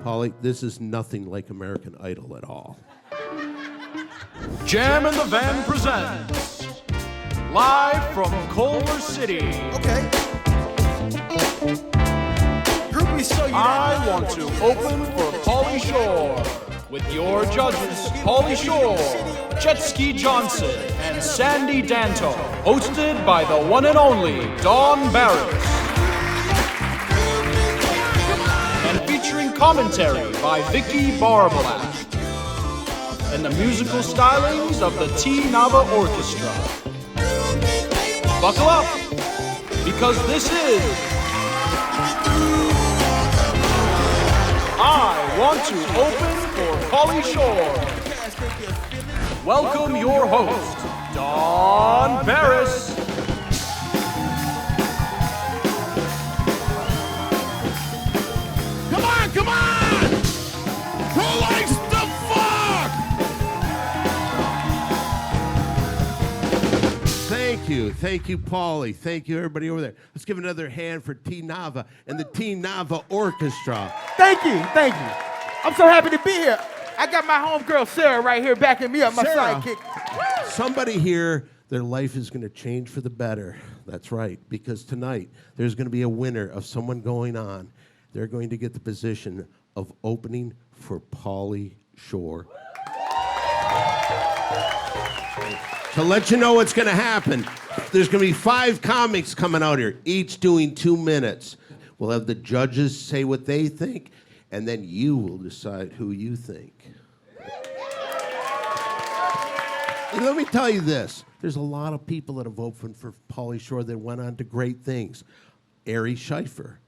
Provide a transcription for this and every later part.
Pauly, this is nothing like American Idol at all. Jam in the Van presents live from Culver City. Okay. Groupie, so you I want to open for Pauly Shore with your judges, Pauly Shore, Jet Ski Johnson, and Sandy Danto, hosted by the one and only Don Barris. And featuring commentary by Vicky Barbalack. And the musical stylings of the T Nava Orchestra. Buckle up, because this is I Want to Open for Pauly Shore. Welcome your host, Don Barris. Come on, come on! Who likes the fuck? Thank you, Pauly. Thank you, everybody over there. Let's give another hand for T Nava and the T Nava Orchestra. Thank you. I'm so happy to be here. I got my homegirl Sarah right here backing me up, my Sarah, sidekick. somebody here, their life is going to change for the better. That's right, because tonight there's going to be a winner of someone going on. They're going to get the position of opening for Pauly Shore. To let you know what's going to happen, there's going to be 5 comics coming out here, each doing 2 minutes. We'll have the judges say what they think, and then you will decide who you think. And let me tell you this. There's a lot of people that have opened for Pauly Shore that went on to great things. Ari Scheifer.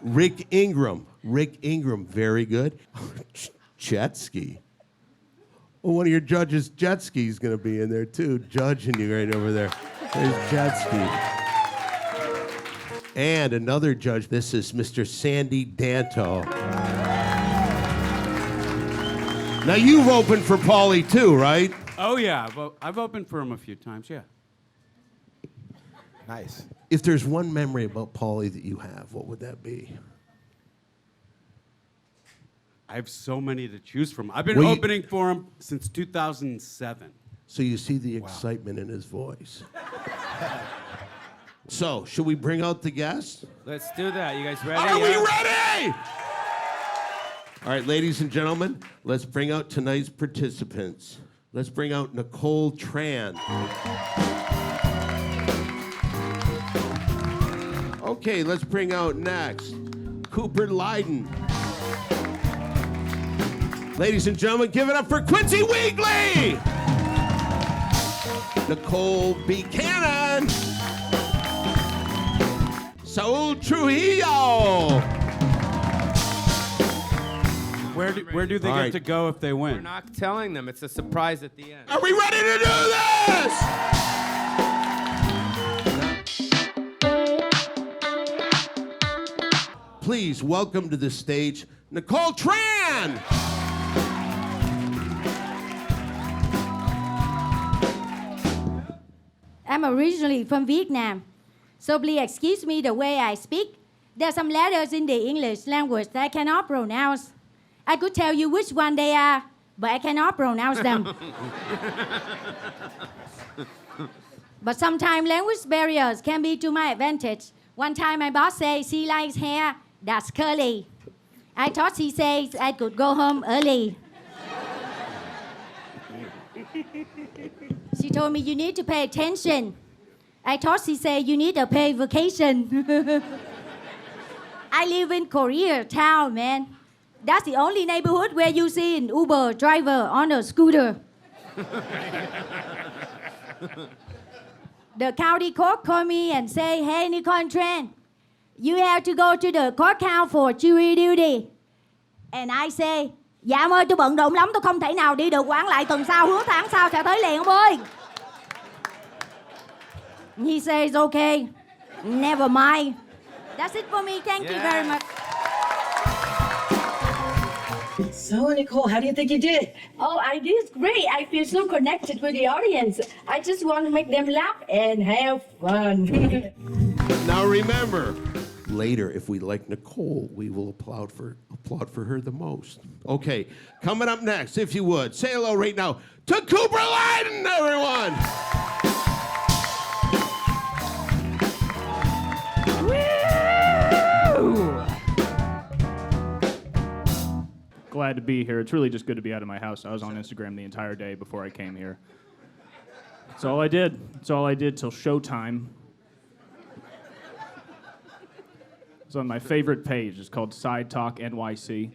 Rick Ingram, very good. Jet Ski. Well, one of your judges, Jet Ski's going to be in there too, judging you right over there. There's Jet Ski. And another judge, this is Mr. Sandy Danto. Now you've opened for Pauly too, right? Oh yeah, I've opened for him a few times, yeah. Nice. If there's one memory about Pauly that you have, what would that be? I have so many to choose from. I've been opening for him since 2007. So you see the excitement in his voice. So, should we bring out the guests? Let's do that. You guys ready? Are we ready? All right, ladies and gentlemen, let's bring out tonight's participants. Let's bring out Nicole Tran. Okay, let's bring out next Cooper Lyden. Ladies and gentlemen, give it up for Quincy Weegley! Nicole Buchanan. Saul Trujillo. Where do they get to go if they win? We're not telling them. It's a surprise at the end. Are we ready to do this? Please welcome to the stage Nicole Tran. I'm originally from Vietnam, so please excuse me the way I speak. There are some letters in the English language that I cannot pronounce. I could tell you which one they are, but I cannot pronounce them. But sometimes language barriers can be to my advantage. One time my boss said she likes hair that's curly. I thought she said I could go home early. She told me you need to pay attention. I thought she said you need to pay vacation. I live in Koreatown, man. That's the only neighborhood where you see an Uber driver on a scooter. The county court called me and say, hey, Nicole Tran, you have to go to the courthouse for jury duty. And I say, dạ em ơi, tôi bận rộn lắm, tôi không thể nào đi được, hoãn lại tuần sau, hứa tháng sau sẽ tới liền ông ơi. He says, okay, never mind. That's it for me, thank you very much. So, Nicole, how do you think you did? Oh, I did great. I feel so connected with the audience. I just want to make them laugh and have fun. Now remember, later, if we like Nicole, we will applaud for her the most. Okay, coming up next, if you would, say hello right now to Cooper Lyden, everyone! Glad to be here. It's really just good to be out of my house. I was on Instagram the entire day before I came here. That's all I did. That's all I did till showtime. It's on my favorite page. It's called Side Talk NYC.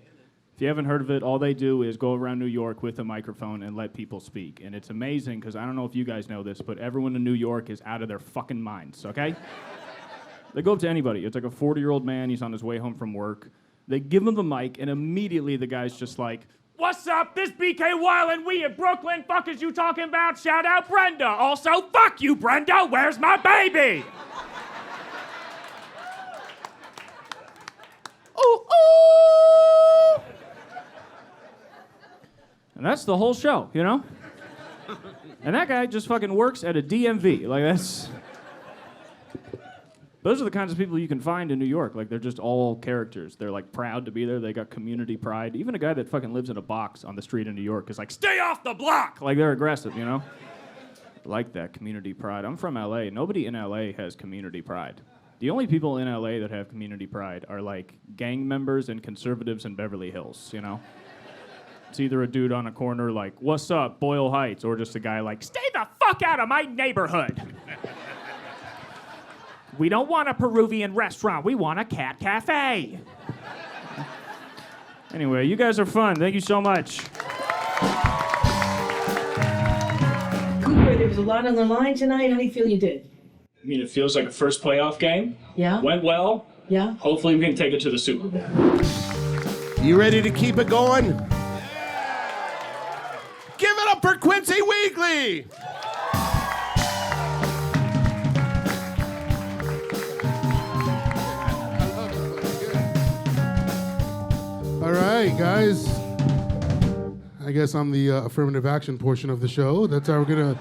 If you haven't heard of it, all they do is go around New York with a microphone and let people speak. And it's amazing, because I don't know if you guys know this, but everyone in New York is out of their fucking minds, okay? They go up to anybody. It's like a 40-year-old man. He's on his way home from work. They give him the mic, and immediately the guy's just like, "What's up? This BK Weil, and we in Brooklyn. Fuck is you talking about? Shout out Brenda. Also, fuck you, Brenda. Where's my baby?" Ooh, ooh. And that's the whole show, you know? And that guy just fucking works at a DMV. Like, that's... Those are the kinds of people you can find in New York. Like, they're just all characters. They're, like, proud to be there. They got community pride. Even a guy that fucking lives in a box on the street in New York is like, "Stay off the block!" Like, they're aggressive, you know? I like that community pride. I'm from L.A. Nobody in L.A. has community pride. The only people in L.A. that have community pride are, like, gang members and conservatives in Beverly Hills, you know? It's either a dude on a corner like, "What's up, Boyle Heights?" or just a guy like, "Stay the fuck out of my neighborhood!" "We don't want a Peruvian restaurant. We want a cat cafe." Anyway, you guys are fun. Thank you so much. Cooper, there was a lot on the line tonight. How do you feel you did? I mean, it feels like a first playoff game. Yeah? Went well. Yeah? Hopefully we can take it to the Super Bowl. You ready to keep it going? Give it up for Quincy Weekly! All right, guys. I guess I'm the affirmative action portion of the show. That's how we're gonna...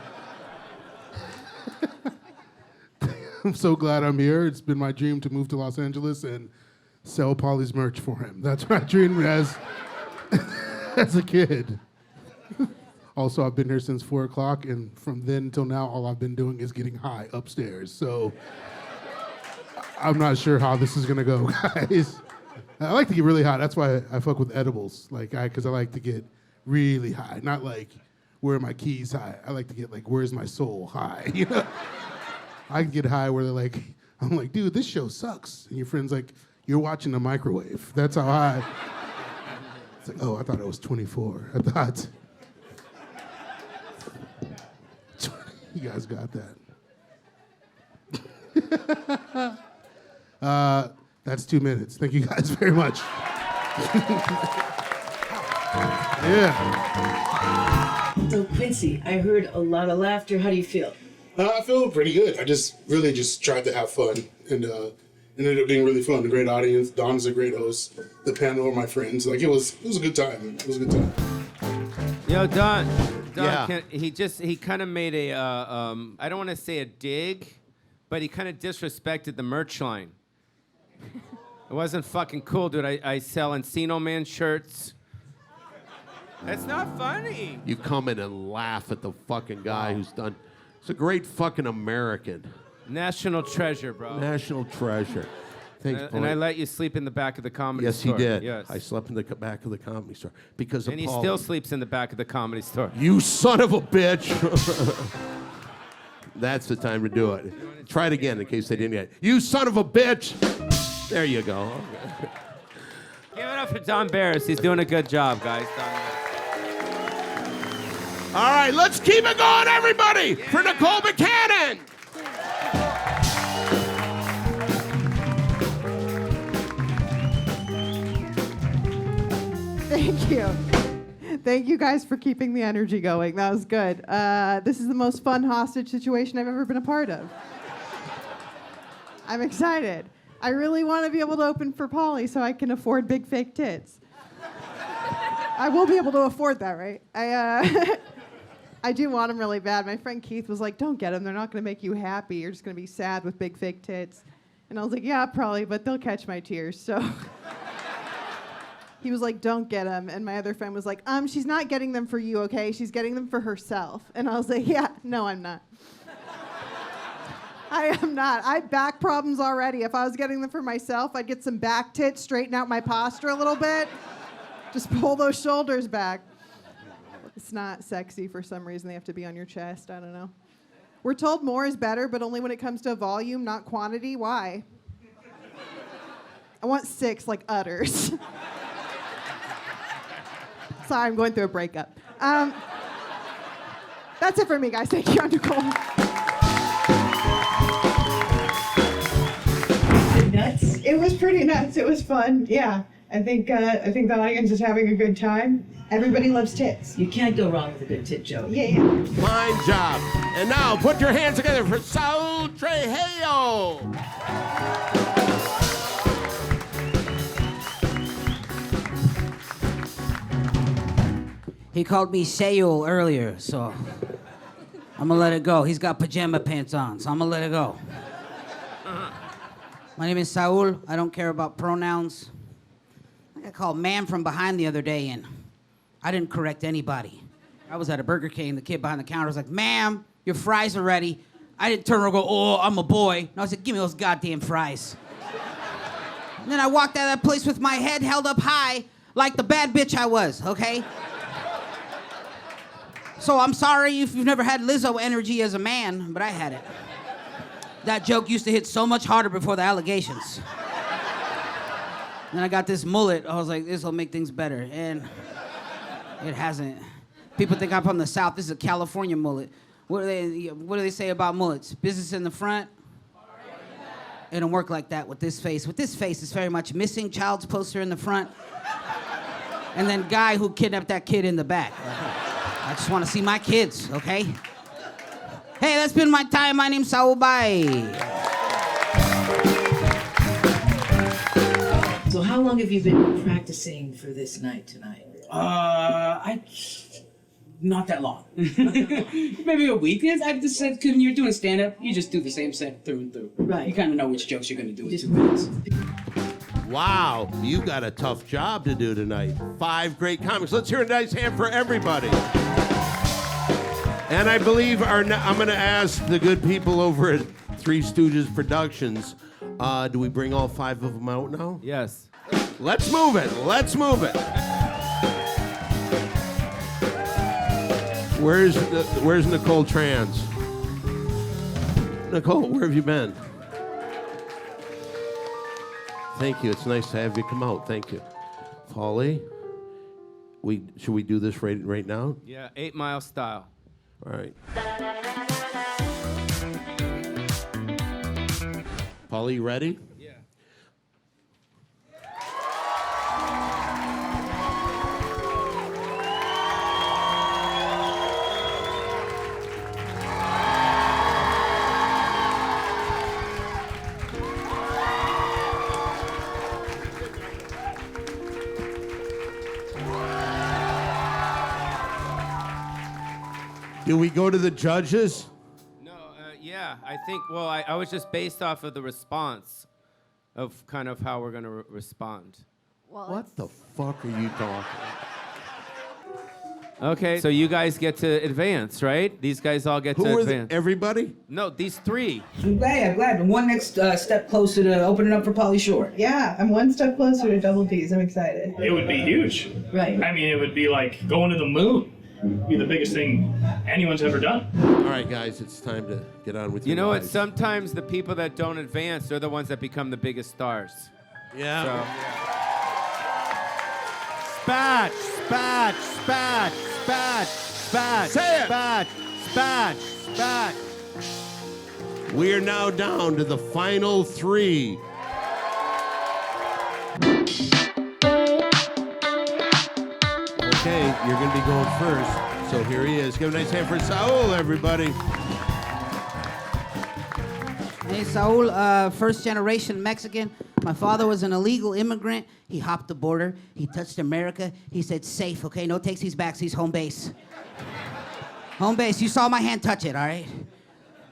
I'm so glad I'm here. It's been my dream to move to Los Angeles and sell Pauly's merch for him. That's my dream as a kid. Also, I've been here since 4 o'clock, and from then until now, all I've been doing is getting high upstairs. So I'm not sure how this is gonna go, guys. I like to get really high. That's why I fuck with edibles, because I like to get really high. Not like, where are my keys high? I like to get like, where's my soul high? You know? I can get high where they're like, I'm like, dude, this show sucks. And your friend's like, you're watching a microwave. That's how high. It's like, oh, I thought it was 24. I thought. You guys got that. That's 2 minutes. Thank you guys very much. Yeah. So, Quincy, I heard a lot of laughter. How do you feel? I feel pretty good. I really tried to have fun, and it ended up being really fun. A great audience. Don's a great host. The panel are my friends. Like, it was a good time. It was a good time. Yo, Don, Yeah. he kind of made a, I don't want to say a dig, but he kind of disrespected the merch line. It wasn't fucking cool, dude. I sell Encino Man shirts. That's not funny. You come in and laugh at the fucking guy who's done... It's a great fucking American. National treasure, bro. National treasure. Thanks, And I Pauly. let you sleep in the back of the comedy Yes, store. he did. Yes. I slept in the back of the comedy store because of And he Pauly. still sleeps in the back of the comedy store. You son of a bitch. That's the time to do it. Try it again in case they didn't get it. You son of a bitch. There you go. Give it up for Don Barris. He's doing a good job, guys. Don. All right, let's keep it going, everybody, for Nicole Buchanan. Thank you. Thank you guys for keeping the energy going. That was good. This is the most fun hostage situation I've ever been a part of. I'm excited. I really want to be able to open for Pauly so I can afford big fake tits. I will be able to afford that, right? I do want them really bad. My friend Keith was like, don't get them. They're not going to make you happy. You're just going to be sad with big fake tits. And I was like, yeah, probably, but they'll catch my tears, so. He was like, don't get them. And my other friend was like, she's not getting them for you, okay? She's getting them for herself. And I was like, yeah, no, I'm not. I am not. I have back problems already. If I was getting them for myself, I'd get some back tits, straighten out my posture a little bit. Just pull those shoulders back. It's not sexy for some reason. They have to be on your chest. I don't know. We're told more is better, but only when it comes to volume, not quantity. Why? I want 6, like udders. Sorry, I'm going through a breakup. That's it for me, guys. Thank you, I'm Nicole. Nuts. It was pretty nuts. It was fun. Yeah. I think the audience is having a good time. Everybody loves tits. You can't go wrong with a good tit joke. Yeah, yeah. Fine job. And now put your hands together for Saul Trujillo. He called me Saul earlier, so I'm gonna let it go. He's got pajama pants on, so I'm gonna let it go. My name is Saul. I don't care about pronouns. I got called man from behind the other day, and I didn't correct anybody. I was at a Burger King, the kid behind the counter was like, ma'am, your fries are ready. I didn't turn around and go, oh, I'm a boy. No, I said, give me those goddamn fries. And then I walked out of that place with my head held up high like the bad bitch I was, okay? So I'm sorry if you've never had Lizzo energy as a man, but I had it. That joke used to hit so much harder before the allegations. Then I got this mullet. I was like, this will make things better. And it hasn't. People think I'm from the South. This is a California mullet. What do they say about mullets? Business in the front? It don't work like that with this face. With this face, it's very much missing child's poster in the front. And then guy who kidnapped that kid in the back. I just want to see my kids, okay? Hey, that's been my time. My name's Saul. Bye. So how long have you been practicing for this night tonight? Not that long. Maybe a week. I just said, when you're doing stand-up, you just do the same set through and through. Right. You kind of know which jokes you're going to do in 2 minutes. Wow, you got a tough job to do tonight. 5 great comics. Let's hear a nice hand for everybody. And I believe I'm going to ask the good people over at Three Stooges Productions, do we bring all 5 of them out now? Yes. Let's move it. Let's move it. Where's Nicole Trans? Nicole, where have you been? Thank you. It's nice to have you come out. Thank you. Pauly, should we do this right now? Yeah, 8 Mile style. All right. Pauly, you ready? Yeah. Do we go to the judges? No, yeah, I think, well, I was just based off of the response of kind of how we're going to respond. What the fuck are you talking? Okay, so you guys get to advance, right? These guys all get to Who are advance. Everybody? No, these 3. I'm glad. One next step closer to opening up for Pauly Shore. Yeah, I'm one step closer to double D's. I'm excited. It would be huge. Right. I mean, it would be like going to the moon. It'd be the biggest thing anyone's ever done. All right, guys, it's time to get on with You your know what? lives. Sometimes the people that don't advance, they're the ones that become the biggest stars. Yeah. So. Spat, spat, spat, spat, spat. Say it. Spat, spat, spat. We are now down to the final 3. Okay, you're going to be going first. So here he is. Give a nice hand for Saul, everybody. Hey, Saul, first generation Mexican. My father was an illegal immigrant. He hopped the border. He touched America. He said, safe, okay? No takesies, backsies, home base. Home base. You saw my hand touch it, all right?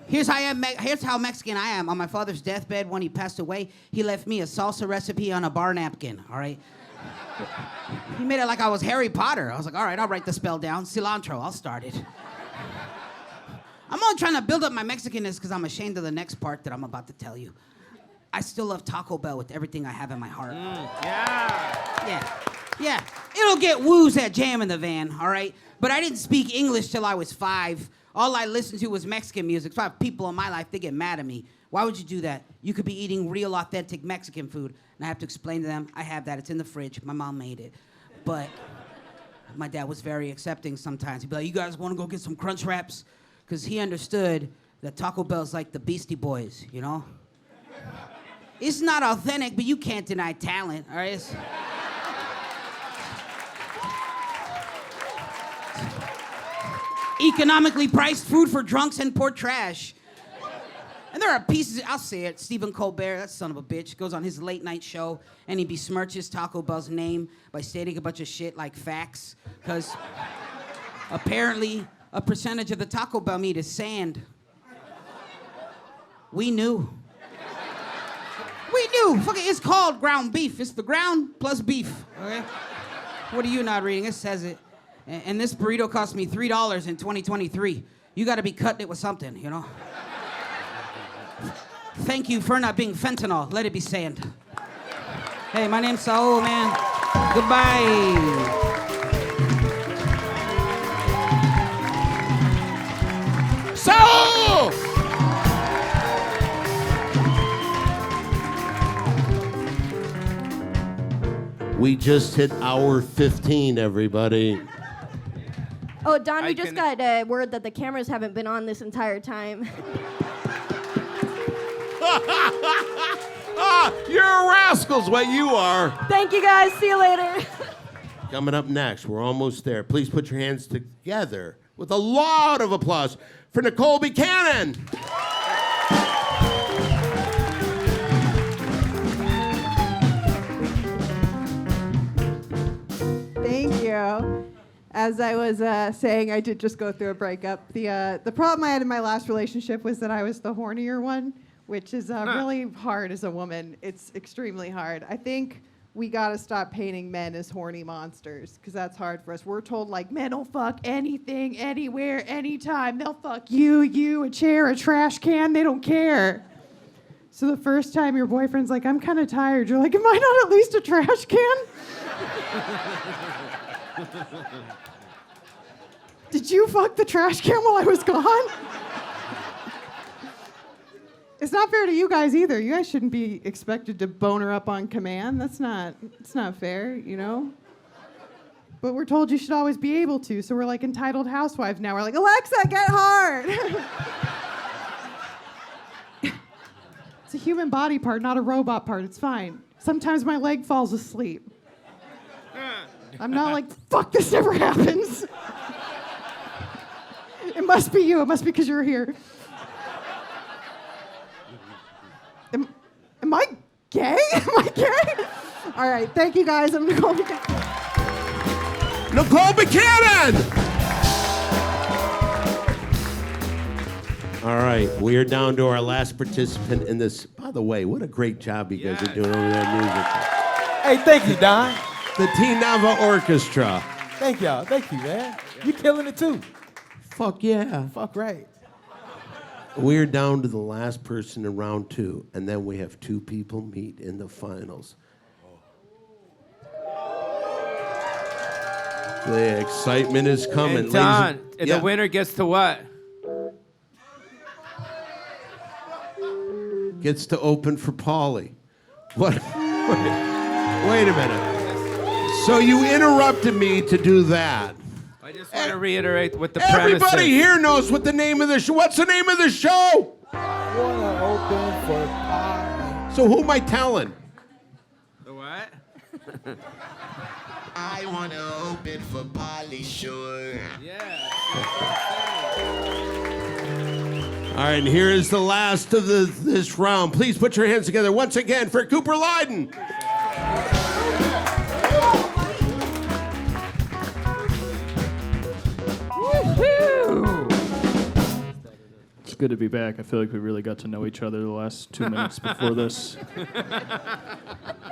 Here's how Mexican I am. On my father's deathbed, when he passed away, he left me a salsa recipe on a bar napkin, all right? He made it like I was Harry Potter. I was like, all right, I'll write the spell down. Cilantro, I'll start it. I'm only trying to build up my Mexicanness because I'm ashamed of the next part that I'm about to tell you. I still love Taco Bell with everything I have in my heart. Yeah. It'll get woos at Jam in the Van, all right? But I didn't speak English till I was 5. All I listened to was Mexican music. So I have people in my life, they get mad at me. Why would you do that? You could be eating real, authentic Mexican food. And I have to explain to them, I have that. It's in the fridge. My mom made it. But my dad was very accepting sometimes. He'd be like, you guys want to go get some Crunch Wraps? Because he understood that Taco Bell's like the Beastie Boys, you know? It's not authentic, but you can't deny talent, all right? Economically priced food for drunks and poor trash. And there are pieces, I'll say it, Stephen Colbert, that son of a bitch, goes on his late night show and he besmirches Taco Bell's name by stating a bunch of shit like facts, because apparently a percentage of the Taco Bell meat is sand. We knew. Fuck it, it's called ground beef. It's the ground plus beef, okay? What are you not reading? It says it. And this burrito cost me $3 in 2023. You gotta be cutting it with something, you know? Thank you for not being fentanyl. Let it be sand. Hey, my name's Saul, man. Goodbye. Saul! We just hit hour 15, everybody. Oh, Don, we just got word that the cameras haven't been on this entire time. You're rascals, what you are. Thank you, guys. See you later. Coming up next, we're almost there. Please put your hands together with a lot of applause for Nicole Buchanan. Thank you. As I was saying, I did just go through a breakup. The problem I had in my last relationship was that I was the hornier one, which is really hard as a woman. It's extremely hard. I think we gotta stop painting men as horny monsters, because that's hard for us. We're told, like, men will fuck anything, anywhere, anytime. They'll fuck you, a chair, a trash can. They don't care. So the first time your boyfriend's like, I'm kind of tired, you're like, am I not at least a trash can? Did you fuck the trash can while I was gone? It's not fair to you guys either. You guys shouldn't be expected to boner up on command. It's not fair, you know? But we're told you should always be able to, so we're like entitled housewives now. We're like, Alexa, get hard! It's a human body part, not a robot part. It's fine. Sometimes my leg falls asleep. I'm not like, fuck, this never happens. It must be you. It must be because you're here. Am I gay? Am I gay? All right, thank you guys. I'm Nicole Buchanan. Nicole Buchanan! All right, we are down to our last participant in this. By the way, what a great job you guys are doing over that music. Hey, thank you, Don. The T Nava Orchestra. Thank y'all. Thank you, man. You killing it too. Fuck yeah. Fuck right. We're down to the last person in round 2, and then we have 2 people meet in the finals. The excitement is coming. And Don, the winner gets to what? Gets to open for Pauly. What? Wait a minute. So you interrupted me to do that. I just want to reiterate what the premise is. Everybody here knows what the name of the show. What's the name of the show? I wanna open for Pauly. So who am I telling? The what? I wanna open for Pauly Shore. Yeah. All right, and here is the last of this round. Please put your hands together once again for Cooper Lyden. good to be back. I feel like we really got to know each other the last 2 minutes before this.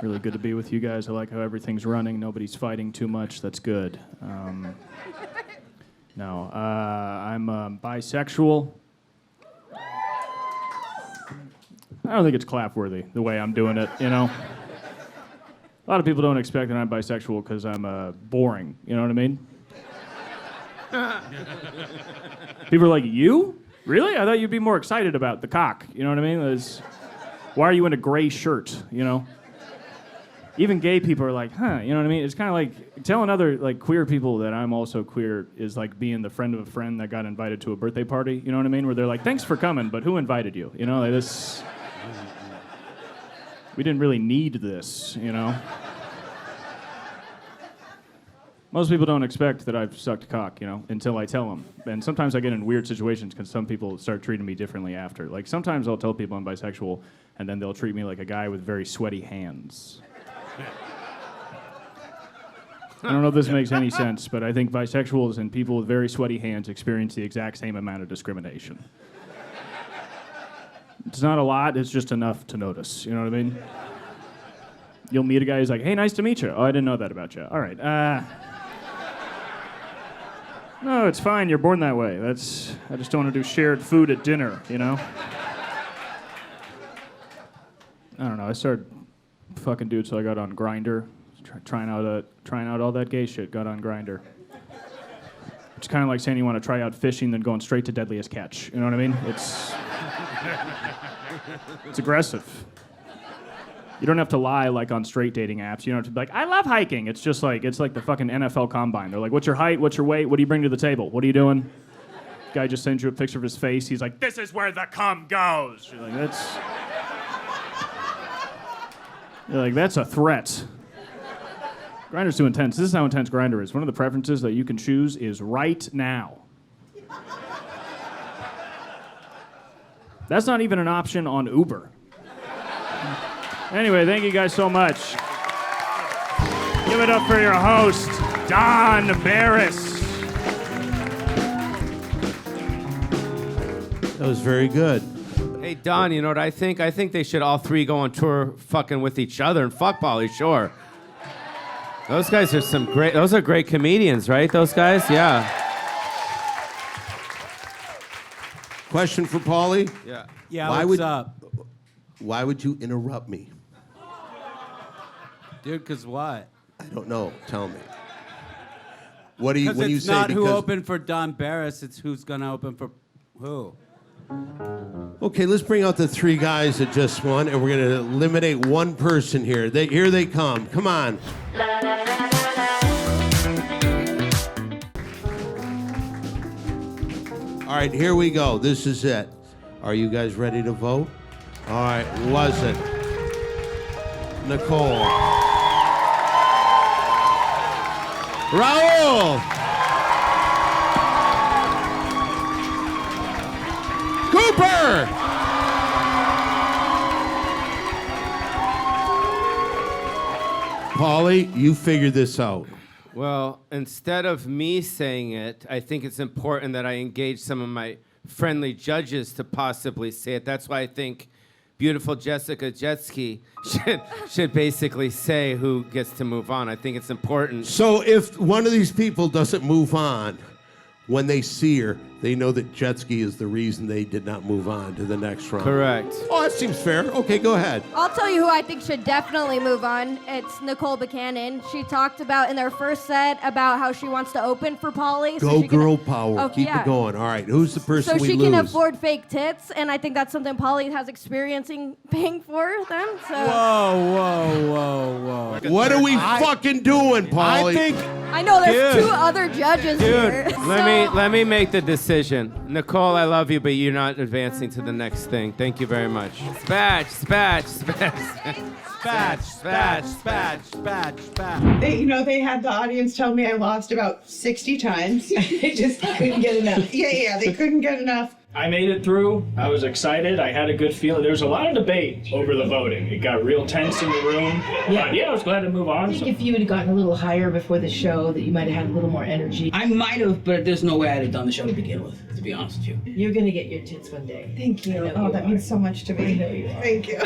Really good to be with you guys. I like how everything's running. Nobody's fighting too much. That's good. I'm bisexual. I don't think it's clap-worthy, the way I'm doing it, you know? A lot of people don't expect that I'm bisexual because I'm boring, you know what I mean? People are like, you? Really? I thought you'd be more excited about the cock, you know what I mean? Why are you in a gray shirt, you know? Even gay people are like, huh, you know what I mean? It's kind of like telling other like queer people that I'm also queer is like being the friend of a friend that got invited to a birthday party, you know what I mean? Where they're like, thanks for coming, but who invited you? You know, like this... We didn't really need this, you know? Most people don't expect that I've sucked cock, you know, until I tell them. And sometimes I get in weird situations because some people start treating me differently after. Like sometimes I'll tell people I'm bisexual and then they'll treat me like a guy with very sweaty hands. I don't know if this makes any sense, but I think bisexuals and people with very sweaty hands experience the exact same amount of discrimination. It's not a lot, it's just enough to notice, you know what I mean? You'll meet a guy who's like, hey, nice to meet you. Oh, I didn't know that about you. All right, no, it's fine, you're born that way. I just don't want to do shared food at dinner, you know? I don't know, I started fucking dudes, so I got on Grindr. Trying out all that gay shit, got on Grindr. It's kind of like saying you want to try out fishing, then going straight to Deadliest Catch. You know what I mean? It's aggressive. You don't have to lie like on straight dating apps. You don't have to be like, I love hiking. It's just like, it's like the fucking NFL combine. They're like, what's your height? What's your weight? What do you bring to the table? What are you doing? Guy just sends you a picture of his face. He's like, this is where the cum goes. You're like, that's a threat. Grindr's too intense. This is how intense Grindr is. One of the preferences that you can choose is right now. That's not even an option on Uber. Anyway, thank you guys so much. Give it up for your host, Don Barris. That was very good. Hey, Don, you know what I think? I think they should all three go on tour fucking with each other and fuck Pauly Shore. Those guys are those are great comedians, right? Those guys? Yeah. Question for Pauly? Yeah. Yeah, what's up? Why would you interrupt me? Dude, because what? I don't know. Tell me. What do you Because when you it's say not because who opened for Don Barris, it's who's going to open for who. Okay, let's bring out the three guys that just won, and we're going to eliminate one person here. Here they come. Come on. All right, here we go. This is it. Are you guys ready to vote? All right, was it Nicole? Raul! Cooper! Pauly, you figured this out. Well, instead of me saying it, I think it's important that I engage some of my friendly judges to possibly say it. That's why I think beautiful Jessica Jetski should basically say who gets to move on. I think it's important. So if one of these people doesn't move on, when they see her, they know that Jetski is the reason they did not move on to the next round. Correct. Oh, that seems fair. Okay, go ahead. I'll tell you who I think should definitely move on. It's Nicole Buchanan. She talked about in their first set about how she wants to open for Pauly. Go girl power. Oh, Keep yeah. it going. All right, who's the person So we she lose? can afford fake tits, and I think that's something Pauly has experiencing paying for them. So Whoa. What are we fucking doing, Pauly? I know there's Dude. two other judges here. Dude, let me make the decision. Nicole, I love you, but you're not advancing to the next thing. Thank you very much. Spatch. They had the audience tell me I lost about 60 times. They just couldn't get enough. Yeah, they couldn't get enough. I made it through. I was excited. I had a good feeling. There was a lot of debate over the voting. It got real tense in the room. Yeah. Yeah, I was glad to move on. I think if you would have gotten a little higher before the show, that you might have had a little more energy. I might have, but there's no way I'd have done the show to begin with, to be honest with you. You're gonna get your tits one day. Thank you. Oh, that means so much to me. I know you are. Thank you.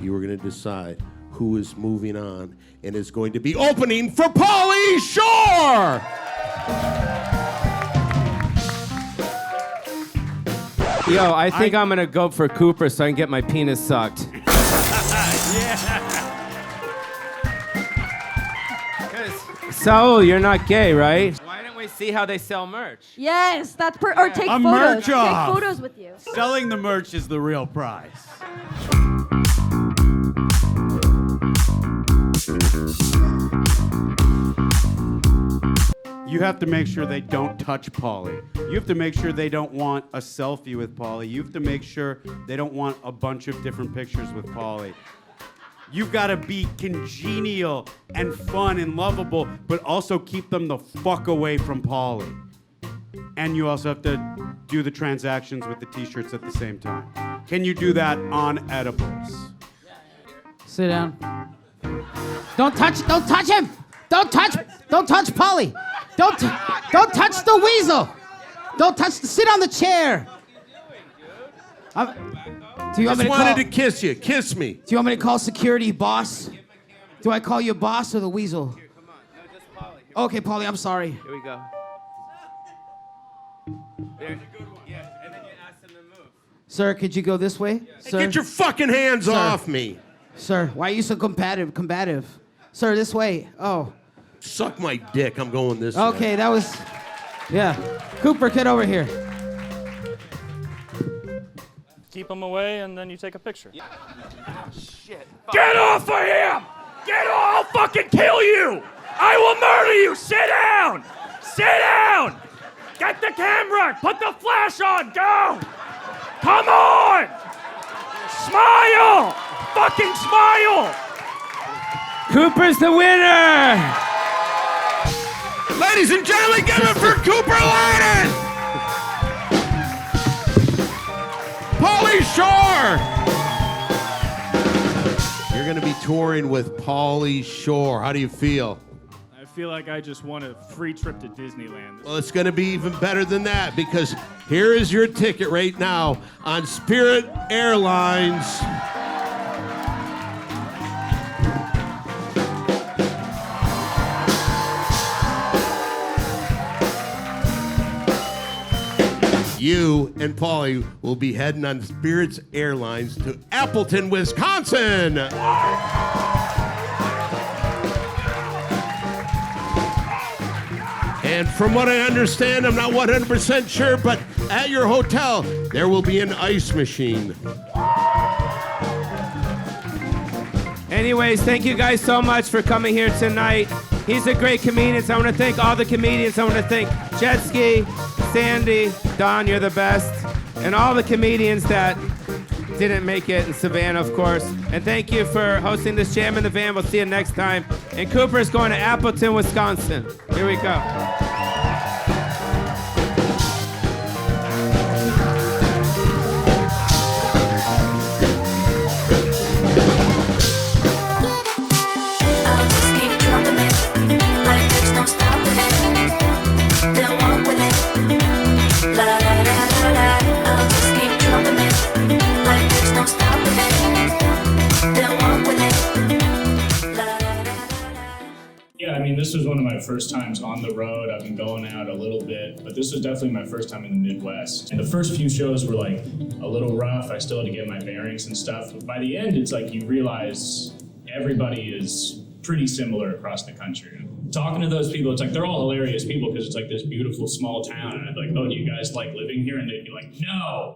You were going to decide who is moving on and is going to be opening for Pauly Shore. Yo, I think I'm gonna go for Cooper so I can get my penis sucked. So, you're not gay, right? Why don't we see how they sell merch? Yes, that's or take A photos. merch off. Take photos with you. Selling the merch is the real prize. You have to make sure they don't touch Pauly. You have to make sure they don't want a selfie with Pauly. You have to make sure they don't want a bunch of different pictures with Pauly. You've got to be congenial and fun and lovable, but also keep them the fuck away from Pauly. And you also have to do the transactions with the t-shirts at the same time. Can you do that on edibles? Sit down. Don't touch him! Don't touch Pauly! Don't touch the weasel! Sit on the chair! Do you want me to wanted to kiss you. Kiss me. Do you want me to call security, boss? Do I call you boss or the weasel? Here, come on. No, just Pauly. Okay, Pauly, I'm sorry. Here we go. There. Yeah, and then you ask them to move. Sir, could you go this way? Sir? Get your fucking hands off me. Sir, why are you so combative? Sir, this way. Oh. Suck my dick. I'm going this way. Okay, that was... Yeah. Cooper, get over here. Keep them away, and then you take a picture. Shit. Get off of him! Get off! I'll fucking kill you! I will murder you! Sit down! Sit down! Get the camera! Put the flash on! Go! Come on! Smile! Fucking smile! Cooper's the winner! Ladies and gentlemen, give it for Cooper Lyden! Pauly Shore! You're going to be touring with Pauly Shore. How do you feel? I feel like I just won a free trip to Disneyland. Well, it's going to be even better than that because here is your ticket right now on Spirit Airlines. You and Pauly will be heading on Spirit Airlines to Appleton, Wisconsin. And from what I understand, I'm not 100% sure, but at your hotel, there will be an ice machine. Anyways, thank you guys so much for coming here tonight. He's a great comedian. So I want to thank all the comedians. I want to thank Jetski, Sandy, Don, you're the best, and all the comedians that didn't make it in Savannah, of course. And thank you for hosting this Jam in the Van. We'll see you next time. And Cooper's going to Appleton, Wisconsin. Here we go. Yeah, I mean, this was one of my first times on the road. I've been going out a little bit, but this was definitely my first time in the Midwest. And the first few shows were like a little rough. I still had to get my bearings and stuff. But by the end, it's like you realize everybody is pretty similar across the country. Talking to those people, it's like they're all hilarious people because it's like this beautiful small town. And I'd be like, oh, do you guys like living here? And they'd be like, no.